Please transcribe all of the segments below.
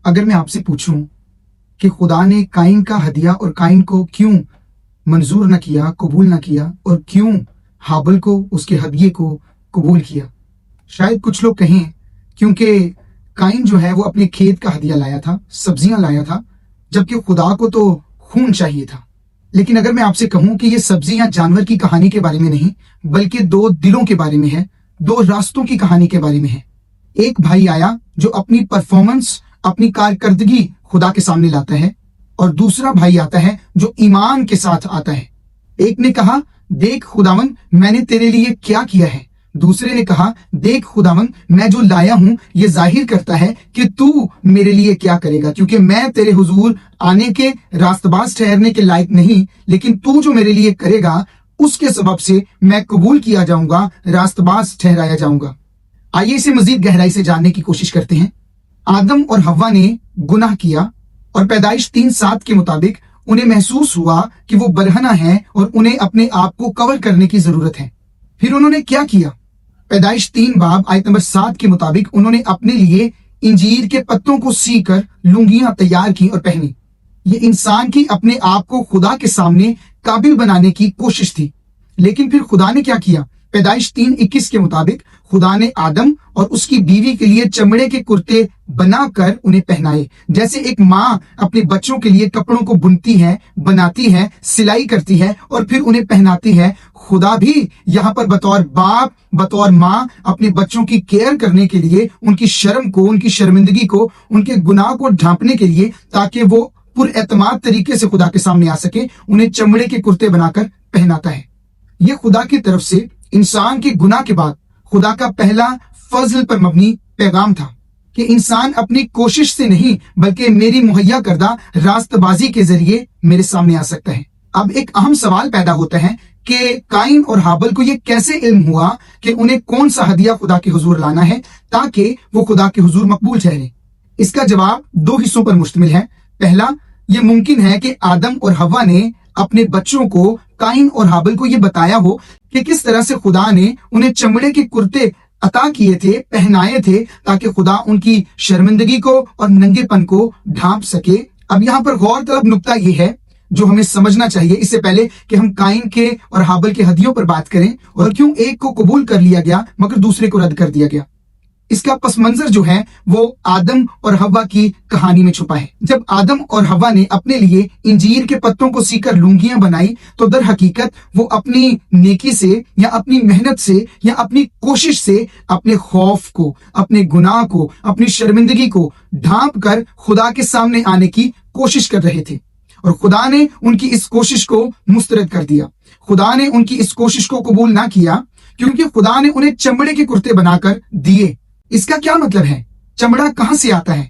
اگر میں آپ سے پوچھوں کہ خدا نے قائن کا ہدیہ اور قائن کو کیوں منظور نہ کیا، قبول نہ کیا، اور کیوں حابل کو اس کے ہدیے کو قبول کیا، شاید کچھ لوگ کہیں کیونکہ قائن جو ہے وہ اپنے کھیت کا ہدیہ لایا تھا، سبزیاں لایا تھا، جبکہ خدا کو تو خون چاہیے تھا۔ لیکن اگر میں آپ سے کہوں کہ یہ سبزیاں جانور کی کہانی کے بارے میں نہیں بلکہ دو دلوں کے بارے میں ہے، دو راستوں کی کہانی کے بارے میں ہے۔ ایک بھائی آیا جو اپنی پرفارمنس، اپنی کارکردگی خدا کے سامنے لاتا ہے، اور دوسرا بھائی آتا ہے جو ایمان کے ساتھ آتا ہے۔ ایک نے کہا دیکھ خداوند میں نے تیرے لیے کیا کیا ہے، دوسرے نے کہا دیکھ خداوند میں جو لایا ہوں یہ ظاہر کرتا ہے کہ تو میرے لیے کیا کرے گا، کیونکہ میں تیرے حضور آنے کے راست باز ٹھہرنے کے لائق نہیں، لیکن تو جو میرے لیے کرے گا اس کے سبب سے میں قبول کیا جاؤں گا، راست باز ٹھہرایا جاؤں گا۔ آئیے اسے مزید گہرائی سے جاننے کی کوشش کرتے ہیں۔ آدم اور حوا نے گناہ کیا اور پیدائش 3:7 کے مطابق انہیں محسوس ہوا کہ وہ برہنہ ہیں اور انہیں اپنے آپ کو کور کرنے کی ضرورت ہے۔ پھر انہوں نے کیا کیا؟ پیدائش 3 باب آیت نمبر 7 کے مطابق انہوں نے اپنے لیے انجیر کے پتوں کو سی کر لنگیاں تیار کی اور پہنی۔ یہ انسان کی اپنے آپ کو خدا کے سامنے قابل بنانے کی کوشش تھی۔ لیکن پھر خدا نے کیا کیا؟ پیدائش 3:21 کے مطابق خدا نے آدم اور اس کی بیوی کے لیے چمڑے کے کرتے بنا کر انہیں پہنائے، جیسے ایک ماں اپنے بچوں کے لیے کپڑوں کو بنتی ہے، بناتی ہے، سلائی کرتی ہے اور پھر انہیں پہناتی ہے۔ خدا بھی یہاں پر بطور باپ، بطور ماں اپنے بچوں کی کیئر کرنے کے لیے، ان کی شرم کو، ان کی شرمندگی کو، ان کے گناہ کو ڈھانپنے کے لیے، تاکہ وہ پر اعتماد طریقے سے خدا کے سامنے آ سکے، انہیں چمڑے کے کرتے بنا کر پہناتا ہے۔ یہ خدا کی طرف سے انسان کے گناہ کے بعد خدا کا پہلا فضل پر مبنی پیغام تھا کہ انسان اپنی کوشش سے نہیں بلکہ میری مہیا کردہ راست بازی کے ذریعے میرے سامنے آ سکتا ہے۔ اب ایک اہم سوال پیدا ہوتا ہے کہ قائن اور حابل کو یہ کیسے علم ہوا کہ انہیں کون سا ہدیہ خدا کے حضور لانا ہے تاکہ وہ خدا کے حضور مقبول ٹھہرے؟ اس کا جواب 2 حصوں پر مشتمل ہے۔ پہلا، یہ ممکن ہے کہ آدم اور حوا نے اپنے بچوں کو، قائن اور حابل کو یہ بتایا ہو کہ کس طرح سے خدا نے انہیں چمڑے کے کرتے عطا کیے تھے، پہنائے تھے، تاکہ خدا ان کی شرمندگی کو اور ننگے پن کو ڈھانپ سکے۔ اب یہاں پر غور طلب نقطہ یہ ہے جو ہمیں سمجھنا چاہیے اس سے پہلے کہ ہم قائن کے اور حابل کے ہدیوں پر بات کریں، اور کیوں ایک کو قبول کر لیا گیا مگر دوسرے کو رد کر دیا گیا۔ اس کا پس منظر جو ہے وہ آدم اور حوا کی کہانی میں چھپا ہے۔ جب آدم اور حوا نے اپنے لیے انجیر کے پتوں کو سی کر لنگیاں بنائی تو در حقیقت وہ اپنی نیکی سے یا اپنی محنت سے یا اپنی کوشش سے اپنے خوف کو، اپنے گناہ کو، اپنی شرمندگی کو ڈھانپ کر خدا کے سامنے آنے کی کوشش کر رہے تھے، اور خدا نے ان کی اس کوشش کو مسترد کر دیا۔ خدا نے ان کی اس کوشش کو قبول نہ کیا کیونکہ خدا نے انہیں چمڑے کے کرتے بنا کر دیے۔ اس کا کیا مطلب ہے؟ چمڑا کہاں سے آتا ہے؟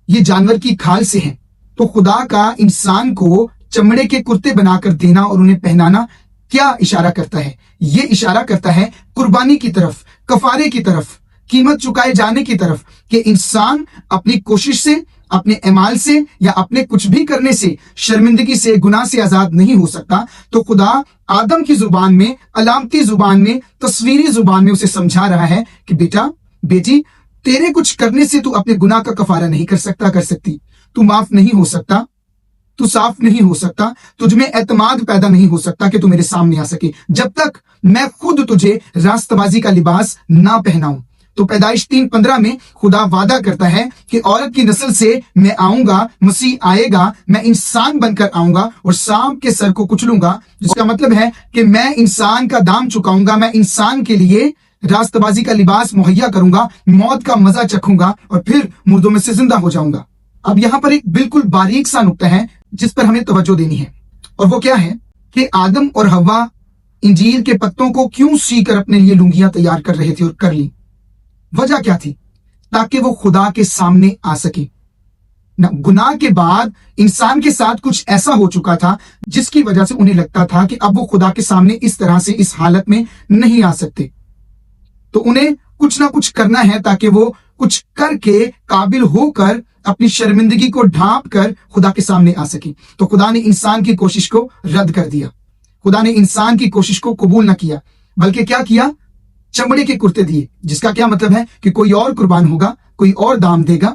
یہ جانور کی کھال سے ہے۔ تو خدا کا انسان کو چمڑے کے کرتے بنا کر دینا اور انہیں پہنانا کیا اشارہ کرتا ہے؟ یہ اشارہ کرتا ہے قربانی کی طرف، کفارے کی طرف، قیمت چکائے جانے کی طرف، کہ انسان اپنی کوشش سے، اپنے اعمال سے یا اپنے کچھ بھی کرنے سے، شرمندگی سے، گناہ سے آزاد نہیں ہو سکتا۔ تو خدا آدم کی زبان میں، علامتی زبان میں، تصویری زبان میں اسے سمجھا رہا ہے کہ بیٹا، بیٹی، تیرے کچھ کرنے سے تو اپنے گناہ کا کفارہ نہیں کر سکتا، کر سکتی، تو معاف نہیں ہو سکتا، تو صاف نہیں ہو سکتا، تجھ میں اعتماد پیدا نہیں ہو سکتا کہ تو میرے سامنے آ سکے جب تک میں خود تجھے راست بازی کا لباس نہ پہناؤں۔ تو پیدائش 3:15 میں خدا وعدہ کرتا ہے کہ عورت کی نسل سے میں آؤں گا، مسیح آئے گا، میں انسان بن کر آؤں گا اور سانپ کے سر کو کچلوں گا، جس کا مطلب ہے کہ میں انسان کا دام چکاؤں گا، میں انسان کے لیے راست بازی کا لباس مہیا کروں گا، موت کا مزہ چکھوں گا اور پھر مردوں میں سے زندہ ہو جاؤں گا۔ اب یہاں پر ایک بالکل باریک سا نقطہ ہے جس پر ہمیں توجہ دینی ہے، اور وہ کیا ہے کہ آدم اور حوا انجیر کے پتوں کو کیوں سی کر اپنے لیے لنگیاں تیار کر رہے تھے اور کر لی؟ وجہ کیا تھی؟ تاکہ وہ خدا کے سامنے آ سکے۔ گناہ کے بعد انسان کے ساتھ کچھ ایسا ہو چکا تھا جس کی وجہ سے انہیں لگتا تھا کہ اب وہ خدا کے سامنے اس طرح سے، اس حالت میں نہیں آ سکتے، تو انہیں کچھ نہ کچھ کرنا ہے تاکہ وہ کچھ کر کے قابل ہو کر اپنی شرمندگی کو ڈھانپ کر خدا کے سامنے آ سکیں۔ تو خدا نے انسان کی کوشش کو رد کر دیا، خدا نے انسان کی کوشش کو قبول نہ کیا، بلکہ کیا کیا؟ چمڑے کے کرتے دیے، جس کا کیا مطلب ہے کہ کوئی اور قربان ہوگا، کوئی اور دام دے گا،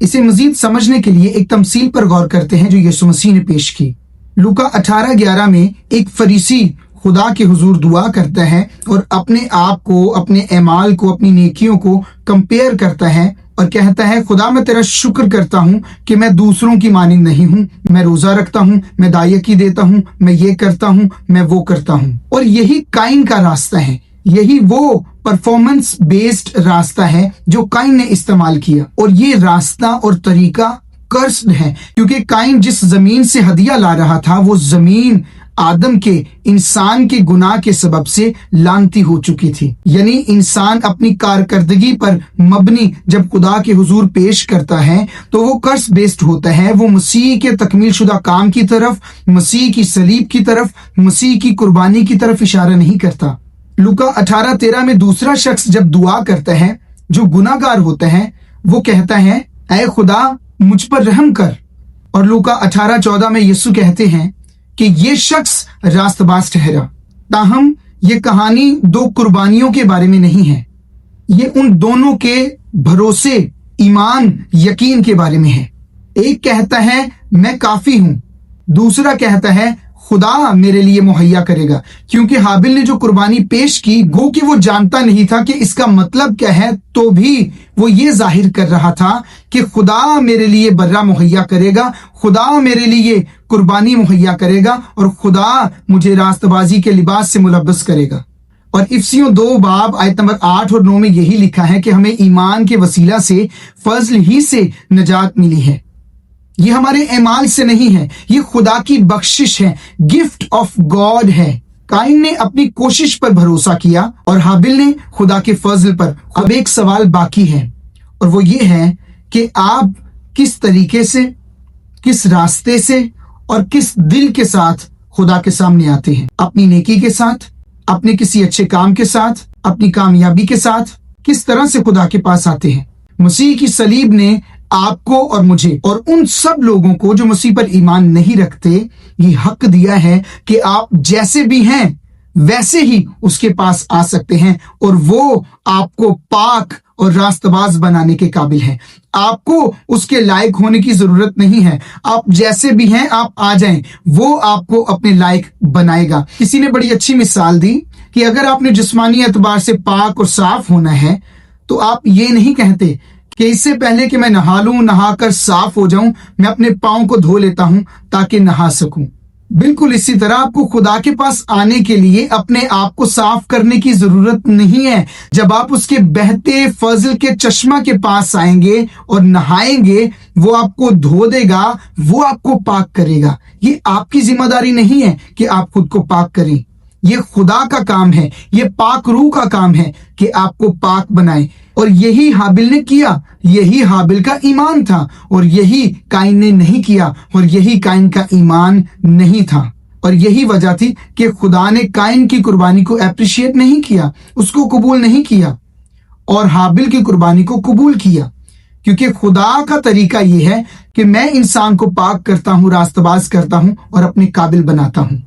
اسے مزید سمجھنے کے لیے ایک تمثیل پر غور کرتے ہیں جو یسوع مسیح نے پیش کی۔ لوکا 18:11 میں ایک فریسی خدا کے حضور دعا کرتا ہے اور اپنے آپ کو، اپنے اعمال کو، اپنی نیکیوں کو کمپیئر کرتا ہے اور کہتا ہے خدا میں تیرا شکر کرتا ہوں کہ میں دوسروں کی مانند نہیں ہوں، میں روزہ رکھتا ہوں، میں دائیکی دیتا ہوں، میں یہ کرتا ہوں، میں وہ کرتا ہوں۔ اور یہی قائن کا راستہ ہے، یہی وہ پرفارمنس بیسڈ راستہ ہے جو قائن نے استعمال کیا، اور یہ راستہ اور طریقہ کرسڈ ہے، کیونکہ قائن جس زمین سے ہدیہ لا رہا تھا وہ زمین آدم کے، انسان کے گناہ کے سبب سے لعنتی ہو چکی تھی۔ یعنی انسان اپنی کارکردگی پر مبنی جب خدا کے حضور پیش کرتا ہے تو وہ کرس بیسڈ ہوتا ہے، وہ مسیح کے تکمیل شدہ کام کی طرف، مسیح کی صلیب کی طرف، مسیح کی قربانی کی طرف اشارہ نہیں کرتا۔ لوکا 18:13 میں دوسرا شخص جب دعا کرتا ہے جو گناہ گار ہوتا ہے، وہ کہتا ہے اے خدا مجھ پر رحم کر۔ اور لوکا 18:14 میں یسوع کہتے ہیں کہ یہ شخص راست باز ٹھہرا۔ تاہم یہ کہانی دو قربانیوں کے بارے میں نہیں ہے، یہ ان دونوں کے بھروسے، ایمان، یقین کے بارے میں ہے۔ ایک کہتا ہے میں کافی ہوں، دوسرا کہتا ہے خدا میرے لیے مہیا کرے گا۔ کیونکہ حابل نے جو قربانی پیش کی، گو کہ وہ جانتا نہیں تھا کہ اس کا مطلب کیا ہے، تو بھی وہ یہ ظاہر کر رہا تھا کہ خدا میرے لیے برہ مہیا کرے گا، خدا میرے لیے قربانی مہیا کرے گا، اور خدا مجھے راست بازی کے لباس سے ملبس کرے گا۔ اور افسیوں 2:8-9 میں یہی لکھا ہے کہ ہمیں ایمان کے وسیلہ سے فضل ہی سے نجات ملی ہے، یہ ہمارے اعمال سے نہیں ہے، یہ خدا کی بخشش ہے، گفٹ آف گاڈ ہے۔ قائن نے اپنی کوشش پر بھروسہ کیا اور حابل نے خدا کے فضل پر۔ اب ایک سوال باقی ہے، اور وہ یہ ہے کہ آپ کس طریقے سے، کس راستے سے اور کس دل کے ساتھ خدا کے سامنے آتے ہیں؟ اپنی نیکی کے ساتھ، اپنے کسی اچھے کام کے ساتھ، اپنی کامیابی کے ساتھ، کس طرح سے خدا کے پاس آتے ہیں؟ مسیح کی صلیب نے آپ کو اور مجھے اور ان سب لوگوں کو جو مسیح پر ایمان نہیں رکھتے یہ حق دیا ہے کہ آپ جیسے بھی ہیں ویسے ہی اس کے پاس آ سکتے ہیں، اور وہ آپ کو پاک اور راست باز بنانے کے قابل ہے۔ آپ کو اس کے لائق ہونے کی ضرورت نہیں ہے، آپ جیسے بھی ہیں آپ آ جائیں، وہ آپ کو اپنے لائق بنائے گا۔ کسی نے بڑی اچھی مثال دی کہ اگر آپ نے جسمانی اعتبار سے پاک اور صاف ہونا ہے تو آپ یہ نہیں کہتے کہ اس سے پہلے کہ میں نہا لوں، نہا کر صاف ہو جاؤں، میں اپنے پاؤں کو دھو لیتا ہوں تاکہ نہا سکوں۔ بالکل اسی طرح آپ کو خدا کے پاس آنے کے لیے اپنے آپ کو صاف کرنے کی ضرورت نہیں ہے۔ جب آپ اس کے بہتے فضل کے چشمہ کے پاس آئیں گے اور نہائیں گے، وہ آپ کو دھو دے گا، وہ آپ کو پاک کرے گا۔ یہ آپ کی ذمہ داری نہیں ہے کہ آپ خود کو پاک کریں، یہ خدا کا کام ہے، یہ پاک روح کا کام ہے کہ آپ کو پاک بنائے۔ اور یہی حابل نے کیا، یہی حابل کا ایمان تھا، اور یہی قائن نے نہیں کیا، اور یہی قائن کا ایمان نہیں تھا۔ اور یہی وجہ تھی کہ خدا نے قائن کی قربانی کو اپریشیٹ نہیں کیا، اس کو قبول نہیں کیا، اور حابل کی قربانی کو قبول کیا، کیونکہ خدا کا طریقہ یہ ہے کہ میں انسان کو پاک کرتا ہوں، راست باز کرتا ہوں اور اپنے قابل بناتا ہوں۔